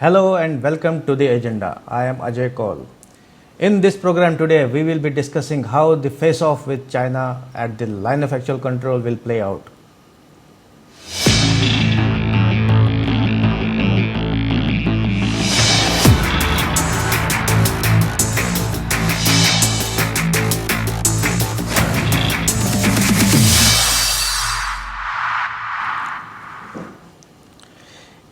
Hello and welcome to the agenda. I am Ajay Kaul. In this program today, we will be discussing how the face off with China at the line of actual control will play out.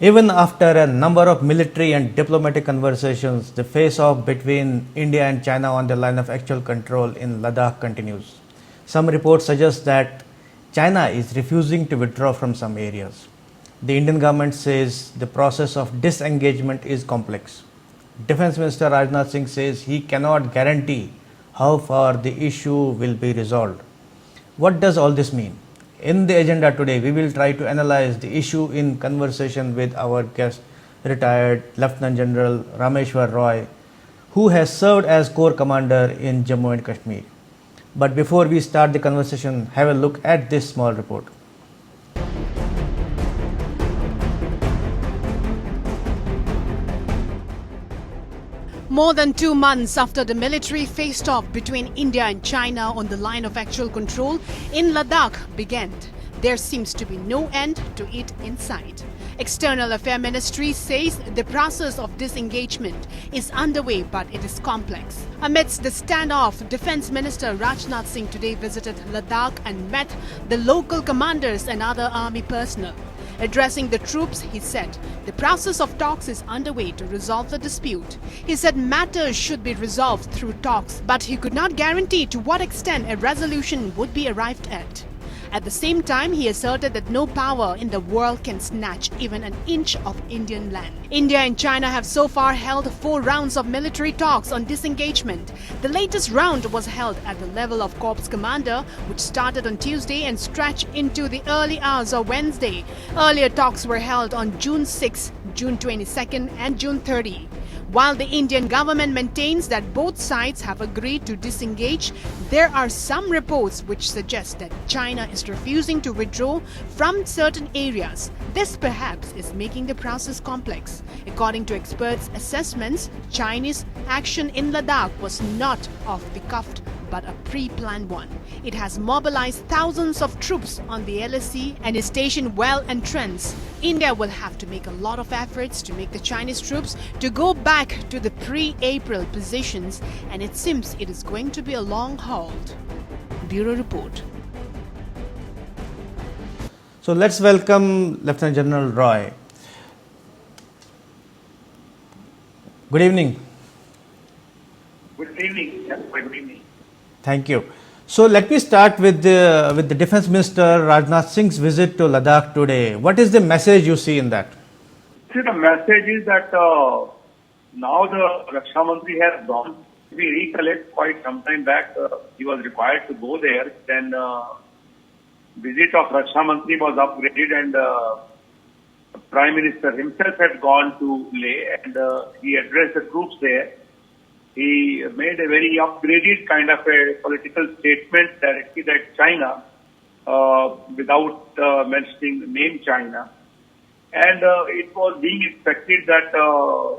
Even after a number of military and diplomatic conversations, the face off between India and China on the line of actual control in Ladakh continues. Some reports suggest that China is refusing to withdraw from some areas. The Indian government says the process of disengagement is complex. Defense Minister Rajnath Singh says he cannot guarantee how far the issue will be resolved. What does all this mean? In the agenda today, we will try to analyze the issue in conversation with our guest, retired Lieutenant General Rameshwar Roy, who has served as Corps Commander in Jammu and Kashmir. But before we start the conversation, have a look at this small report. More than 2 months after the military faced off between India and China on the line of actual control in Ladakh began, there seems to be no end to it in sight. External Affairs Ministry says the process of disengagement is underway, but it is complex. Amidst the standoff, Defence Minister Rajnath Singh today visited Ladakh and met the local commanders and other army personnel. Addressing the troops, he said the process of talks is underway to resolve the dispute. He said matters should be resolved through talks, but he could not guarantee to what extent a resolution would be arrived at. At the same time, he asserted that no power in the world can snatch even an inch of Indian land. India and China have so far held 4 rounds of military talks on disengagement. The latest round was held at the level of Corps Commander, which started on Tuesday and stretched into the early hours of Wednesday. Earlier talks were held on June 6, June 22nd and June 30. While the Indian government maintains that both sides have agreed to disengage, there are some reports which suggest that China is refusing to withdraw from certain areas. This perhaps is making the process complex. According to experts' assessments, Chinese action in Ladakh was not off the cuff but a pre-planned one. It has mobilized thousands of troops on the LSC and is stationed well entrenched. India will have to make a lot of efforts to make the Chinese troops to go back to the pre-April positions, and it seems it is going to be a long haul. Bureau Report. So let's welcome Lieutenant General Roy. Good evening. Good evening. Yes, good evening. Thank you. So let me start with the Defense Minister Rajnath Singh's visit to Ladakh today. What is the message you see in that? See, the message is that now the Raksha Mantri has gone. We recollect quite some time back, he was required to go there. Then visit of Raksha Mantri was upgraded and Prime Minister himself had gone to Leh and he addressed the troops there. He made a very upgraded kind of a political statement directed at China without mentioning the name China. And it was being expected that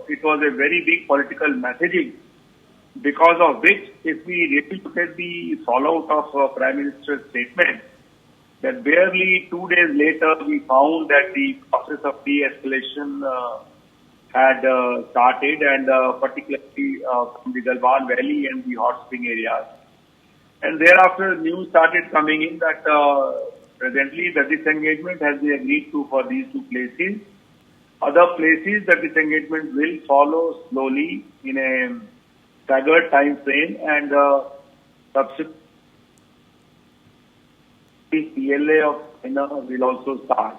it was a very big political messaging, because of which, if we really look at the fallout of Prime Minister's statement, that barely 2 days later we found that the process of de-escalation had started, and particularly from the Galwan Valley and the hot spring areas. And thereafter news started coming in that presently the disengagement has been agreed to for these 2 places. Other places the disengagement will follow slowly in a staggered time frame, and subsequently PLA of China will also start.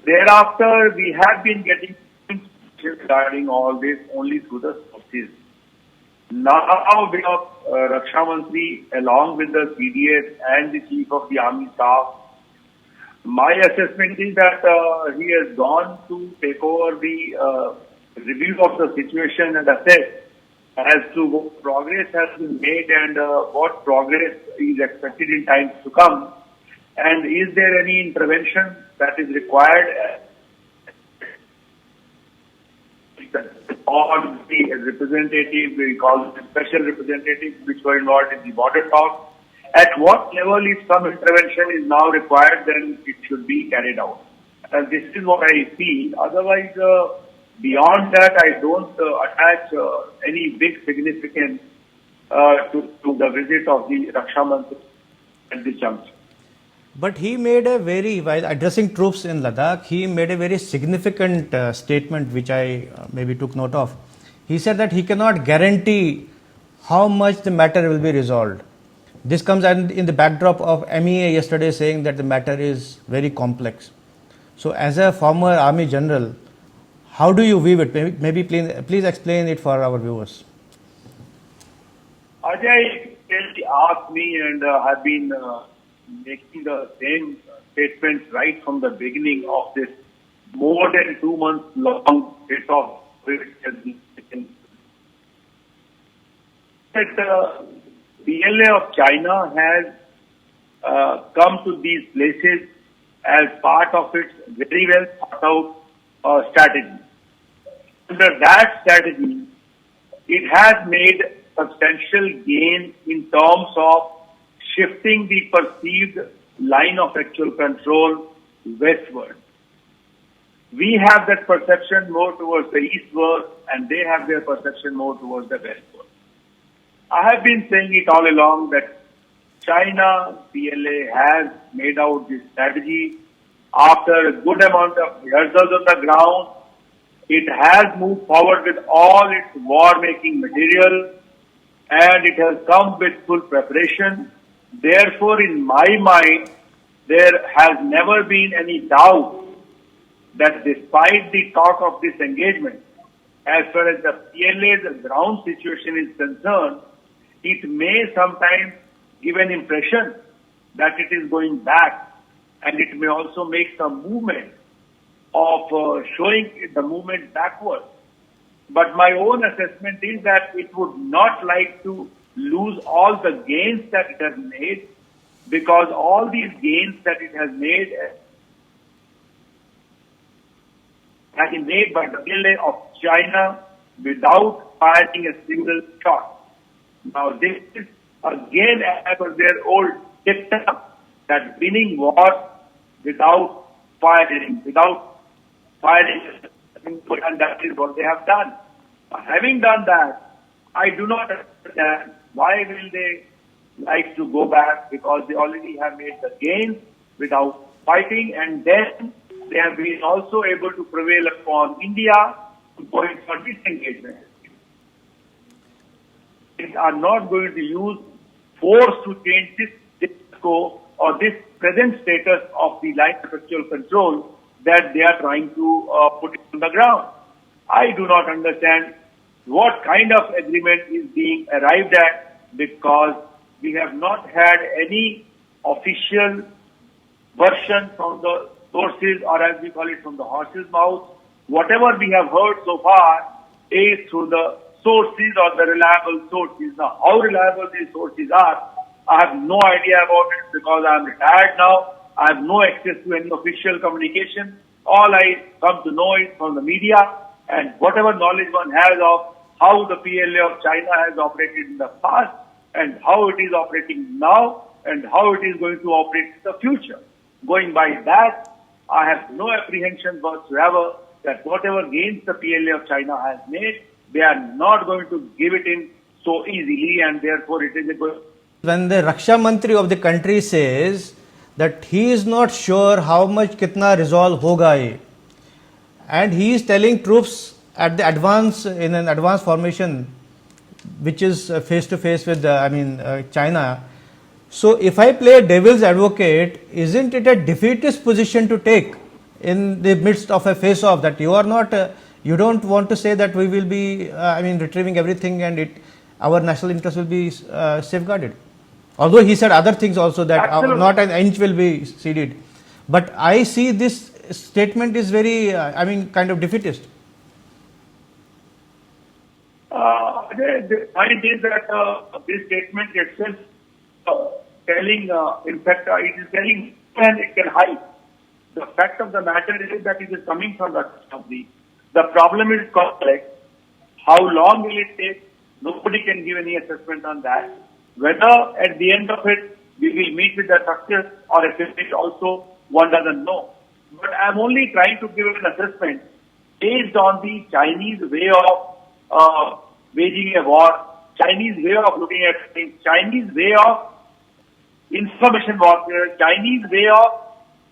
Thereafter we have been getting regarding all this only through the sources. Now, we have Raksha Mantri along with the CDS and the Chief of the Army Staff, my assessment is that he has gone to take over the review of the situation and assess as to what progress has been made and what progress is expected in times to come, and is there any intervention that is required all the representatives, we call them special representatives, which were involved in the border talks. At what level, if some intervention is now required, then it should be carried out. And this is what I feel. Otherwise, beyond that, I don't attach any big significance to the visit of the Raksha Mantri at this juncture. But he made a very, while addressing troops in Ladakh, he made a very significant statement which I maybe took note of. He said that he cannot guarantee how much the matter will be resolved. This comes in the backdrop of MEA yesterday saying that the matter is very complex. So as a former army general, how do you view it? Maybe please explain it for our viewers. Ajay asked me, and I've been making the same statements right from the beginning of this more than 2 months long bit of that PLA of China has come to these places as part of its very well thought out strategy. Under that strategy, it has made substantial gain in terms of shifting the perceived line of actual control westward. We have that perception more towards the eastward, and they have their perception more towards the westward. I have been saying it all along that China, PLA has made out this strategy after a good amount of rehearsals on the ground. It has moved forward with all its war-making material, and it has come with full preparation. Therefore, in my mind, there has never been any doubt that despite the talk of this engagement, as far as the PLA's ground situation is concerned, it may sometimes give an impression that it is going back, and it may also make some movement of showing the movement backward. But my own assessment is that it would not like to lose all the gains that it has made, because all these gains that it has made have been made by the PLA of China without firing a single shot. Now this is again as per their old dictum that winning war without firing, and that is what they have done. Having done that, I do not understand why will they like to go back, because they already have made the gains without fighting, and then they have been also able to prevail upon India to go in for disengagement. They are not going to use force to change this scope or this present status of the line of actual control that they are trying to put on the ground. I do not understand what kind of agreement is being arrived at, because we have not had any official version from the sources, or as we call it, from the horse's mouth. Whatever we have heard so far is through the sources or the reliable sources. Now, how reliable these sources are, I have no idea about it, because I am retired now. I have no access to any official communication. All I come to know is from the media, and whatever knowledge one has of how the PLA of China has operated in the past, and how it is operating now, and how it is going to operate in the future. Going by that, I have no apprehension whatsoever that whatever gains the PLA of China has made, they are not going to give it in so easily, and therefore it is a good. When the Raksha Mantri of the country says that he is not sure how much kitna resolve hoga ye, and he is telling troops at the advance, in an advanced formation, which is face to face with China. So if I play devil's advocate, isn't it a defeatist position to take in the midst of a face-off, that you are not, you don't want to say that we will be, retrieving everything and our national interest will be safeguarded. Although he said other things also, that not an inch will be ceded. But I see this statement is very, kind of defeatist. The point is that this statement itself telling, in fact, it is telling and it can hide. The fact of the matter is that it is coming from the country. The problem is complex. How long will it take? Nobody can give any assessment on that. Whether at the end of it we will meet with the success or a failure also, one doesn't know. But I'm only trying to give an assessment based on the Chinese way of waging a war, Chinese way of looking at things, Chinese way of information warfare, Chinese way of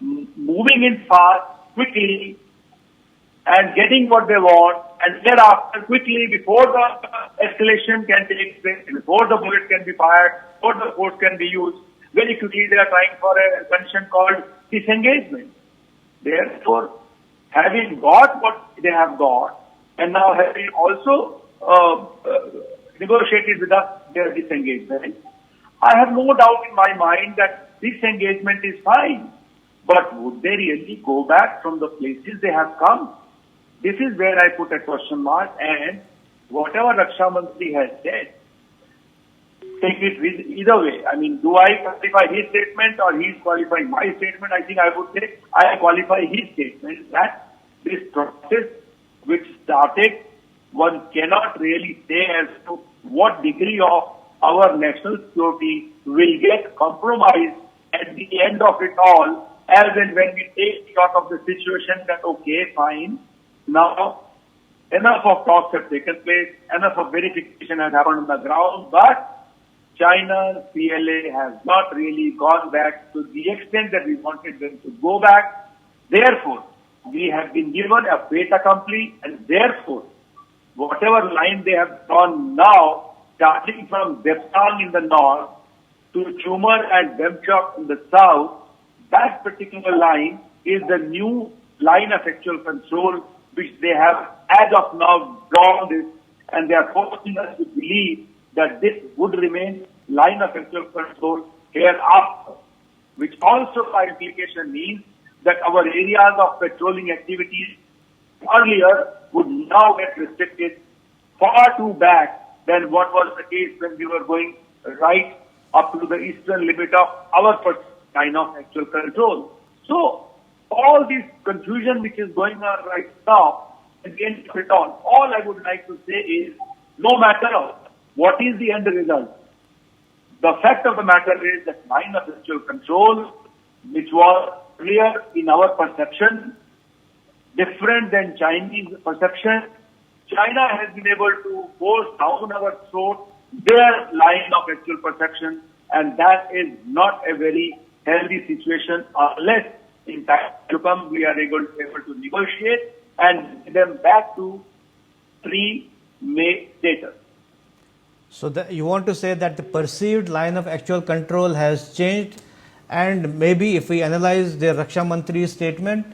moving in fast, quickly, and getting what they want, and thereafter quickly, before the escalation can take place, before the bullet can be fired, before the force can be used, very quickly they are trying for a condition called disengagement. Therefore, having got what they have got, and now having also negotiated with us their disengagement, I have no doubt in my mind that this engagement is fine. But would they really go back from the places they have come? This is where I put a question mark, and whatever Raksha Mantri has said, take it with either way. I mean, do I qualify his statement or he is qualifying my statement? I think I would say I qualify his statement that this process which started, one cannot really say as to what degree of our national security will get compromised at the end of it all, as and when we take stock of the situation that, okay, fine, now enough of talks have taken place, enough of verification has happened on the ground, but China's PLA has not really gone back to the extent that we wanted them to go back. Therefore, we have been given a fait accompli, and therefore, whatever line they have gone now, starting from Depsang in the north to Chumar and Demchok in the south, that particular line is the new line of actual control which they have as of now drawn this, and they are forcing us to believe that this would remain line of actual control hereafter, which also by implication means that our areas of patrolling activities earlier would now get restricted far too back than what was the case when we were going right up to the eastern limit of our line of actual control. So, all this confusion which is going on right now, at the end of it all I would like to say is, no matter what is the end result, the fact of the matter is that line of actual control, which was clear in our perception, different than Chinese perception, China has been able to force down our throat their line of actual perception, and that is not a very healthy situation unless in time to come we are able to negotiate and get them back to pre-May status. So you want to say that the perceived line of actual control has changed, and maybe if we analyze the Raksha Mantri's statement,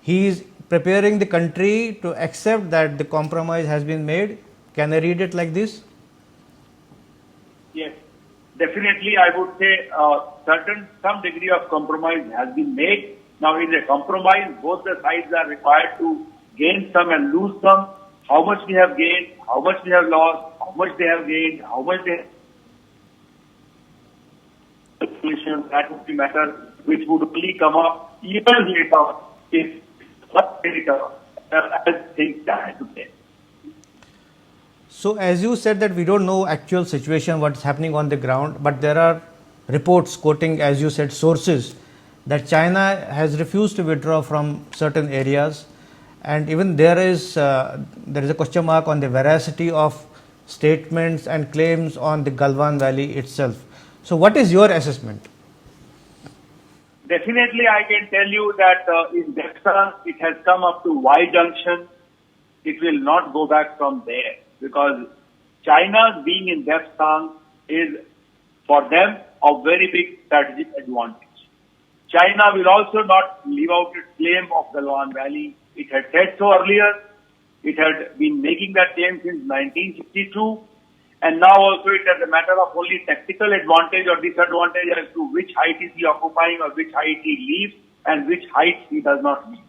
he is preparing the country to accept that the compromise has been made. Can I read it like this? Yes, definitely I would say some degree of compromise has been made. Now in a compromise, both the sides are required to gain some and lose some. How much we have gained, how much we have lost, how much they have gained, how much they that would be matter which would only come up years later if much later as things stand today. So as you said that we don't know actual situation, what's happening on the ground, but there are reports quoting, as you said, sources that China has refused to withdraw from certain areas, and even there is a question mark on the veracity of statements and claims on the Galwan Valley itself. So what is your assessment? Definitely I can tell you that in Depsang it has come up to Y junction. It will not go back from there, because China's being in Depsang is for them a very big strategic advantage. China will also not leave out its claim of the Galwan Valley. It had said so earlier. It had been making that claim since 1962. And now also it is a matter of only tactical advantage or disadvantage as to which height is he occupying or which height he leaves and which height he does not leave.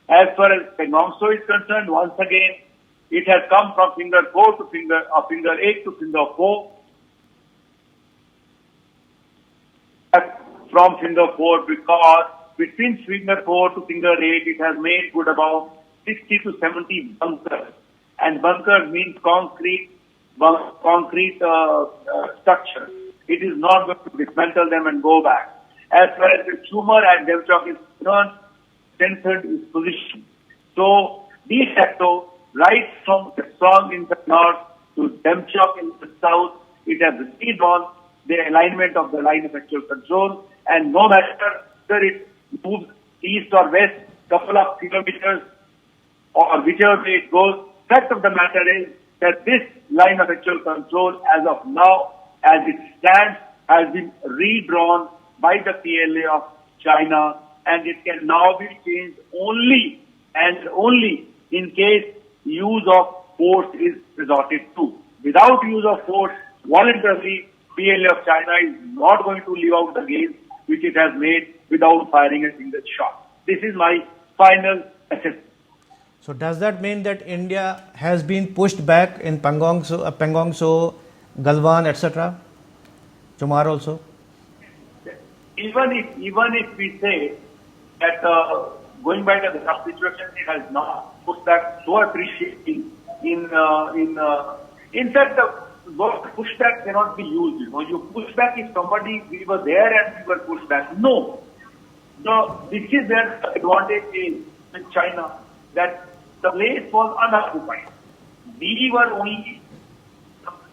As far as Pengongso is concerned, once again, it has come from finger 4 to finger 8 to finger 4. From finger 4, because between finger 4 to finger 8, it has made good about 60 to 70 bunkers. And bunkers means concrete structure. It is not going to dismantle them and go back. As far as the tumor and Demchok is concerned, strengthened its position. So, de facto, right from the song in the north to Demchok in the south, it has received on the alignment of the line of actual control, and no matter whether it moves east or west, couple of kilometers or whichever way it goes, fact of the matter is that this line of actual control as of now, as it stands, has been redrawn by the PLA of China, and it can now be changed only and only in case use of force is resorted to. Without use of force, voluntarily, PLA of China is not going to leave out the game which it has made without firing a single shot. This is my final assessment. So does that mean that India has been pushed back in Pangong Tso, Galwan, etc.? Chamar also? Even if we say that going by the ground situation, it has not pushed back so appreciating in fact the word pushback cannot be used. You push back if somebody we were there and we were pushed back. No. This is where the advantage is with China, that the place was unoccupied. We were only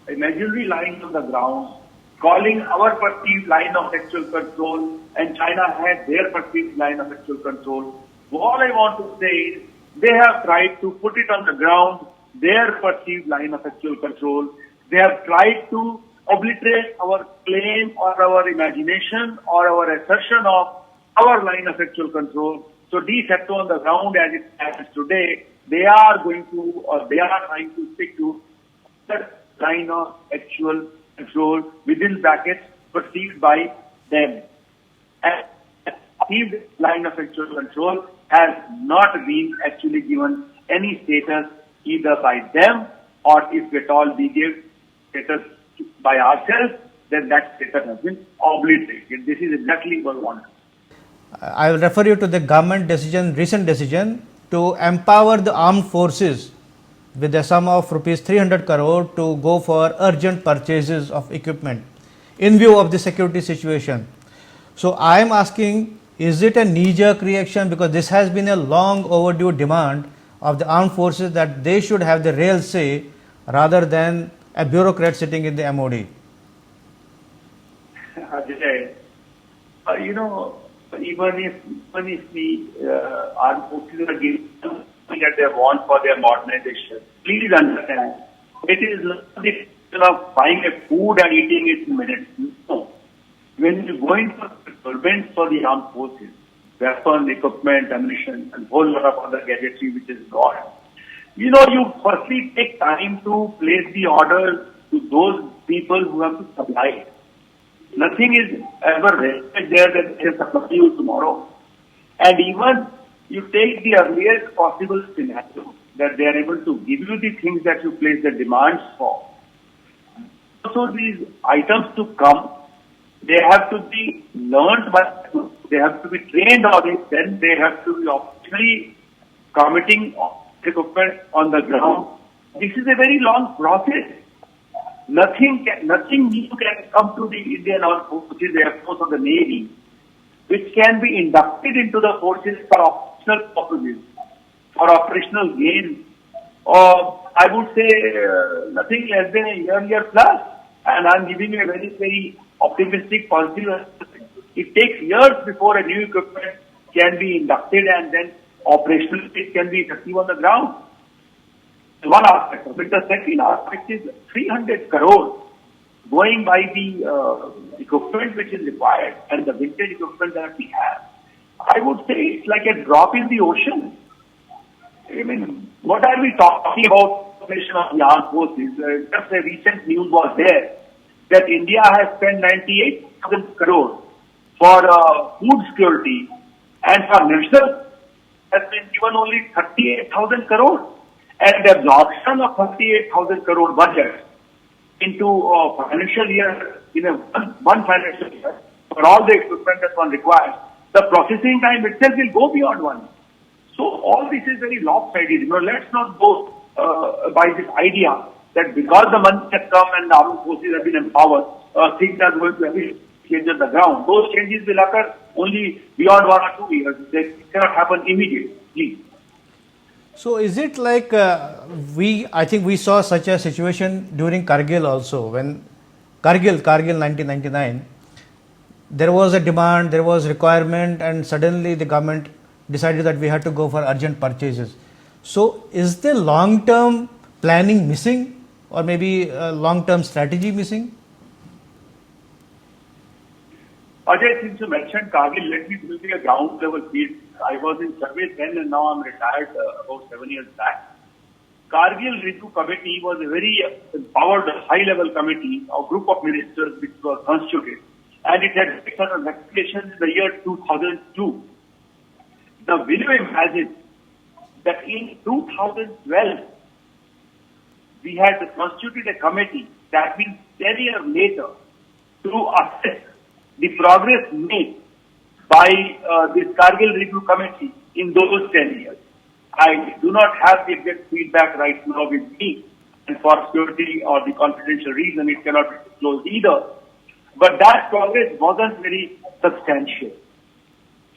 imaginary lines on the ground, calling our perceived line of actual control, and China had their perceived line of actual control. All I want to say is they have tried to put it on the ground, their perceived line of actual control. They have tried to obliterate our claim or our imagination or our assertion of our line of actual control. So de facto on the ground as it stands today, they are going to, or they are trying to stick to that line of actual control within brackets perceived by them. And perceived line of actual control has not been actually given any status either by them, or if at all we give status by ourselves, then that status has been obliterated. This is exactly what we want. I will refer you to the government recent decision to empower the armed forces with a sum of rupees 300 crore to go for urgent purchases of equipment in view of the security situation. So I am asking, is it a knee-jerk reaction, because this has been a long overdue demand of the armed forces that they should have the real say rather than a bureaucrat sitting in the MOD? Ajay, even if the armed forces are giving something that they want for their modernization, please understand, it is not the question of buying a food and eating it in minutes. No. When you go into procurement for the armed forces, weapons, equipment, ammunition, and a whole lot of other gadgetry which is gone, you firstly take time to place the orders to those people who have to supply it. Nothing is ever there that they can supply you tomorrow. And even you take the earliest possible scenario that they are able to give you the things that you place the demands for. So these items to come, they have to be learned they have to be trained on it, then they have to be optionally committing equipment on the ground. This is a very long process. Nothing new can come to the Indian Armed Forces, the Air Force or the Navy, which can be inducted into the forces for operational purposes, for operational gains, or I would say nothing less than a year plus. And I'm giving you a very, very optimistic, positive. It takes years before a new equipment can be inducted and then operational it can be effective on the ground. One aspect of it. The second aspect is 300 crore going by the equipment which is required and the vintage equipment that we have. I would say it's like a drop in the ocean. I mean, what are we talking about? Formation of the armed forces. Just a recent news was there that India has spent 98,000 crore for food security, and for national has been given only 38,000 crore. And the absorption of 38,000 crore budget into a financial year, in a one financial year, for all the equipment that one requires, the processing time itself will go beyond one. So all this is very lopsided. Let's not go by this idea that because the money has come and the armed forces have been empowered, things are going to be changed on the ground. Those changes will occur only beyond 1 or 2 years. They cannot happen immediately. So is it like I think we saw such a situation during Kargil also, when Kargil 1999, there was a demand, there was requirement, and suddenly the government decided that we had to go for urgent purchases. So is the long-term planning missing, or maybe long-term strategy missing? Ajay, since you mentioned Kargil, let me give you a ground level feel. I was in service then and now I'm retired about 7 years back. Kargil Review Committee was a very empowered high-level committee, a group of ministers which was constituted, and it had certain recommendations in the year 2002. Now, will you imagine that in 2012, we had constituted a committee that means 10 years later to assess the progress made by this Kargil Review Committee in those 10 years. I do not have the exact feedback right now with me, and for security or the confidential reason, it cannot be disclosed either. But that progress wasn't very substantial.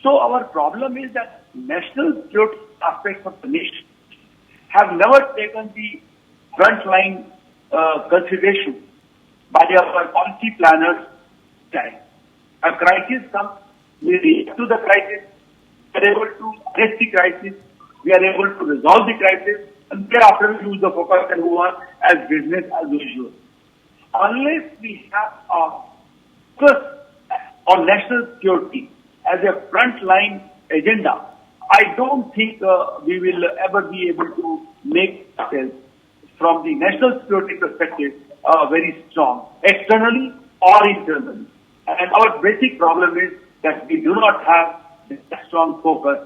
So our problem is that national security aspects of the nation have never taken the frontline consideration by our policy planners time. A crisis comes, we react to the crisis, we are able to arrest the crisis, we are able to resolve the crisis, and thereafter we lose the focus and move on as business as usual. Unless we have a focus on national security as a frontline agenda, I don't think we will ever be able to make ourselves from the national security perspective very strong, externally or internally. And our basic problem is that we do not have a strong focus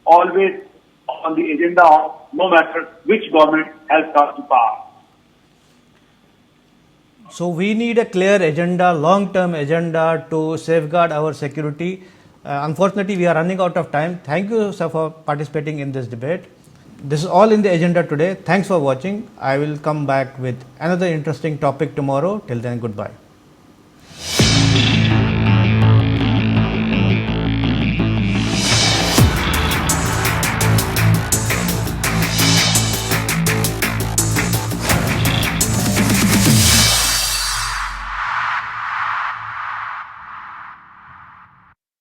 always on the agenda of no matter which government has come to power. So we need a clear agenda, long-term agenda to safeguard our security. Unfortunately, we are running out of time. Thank you, sir, for participating in this debate. This is all in the agenda today. Thanks for watching. I will come back with another interesting topic tomorrow. Till then, goodbye.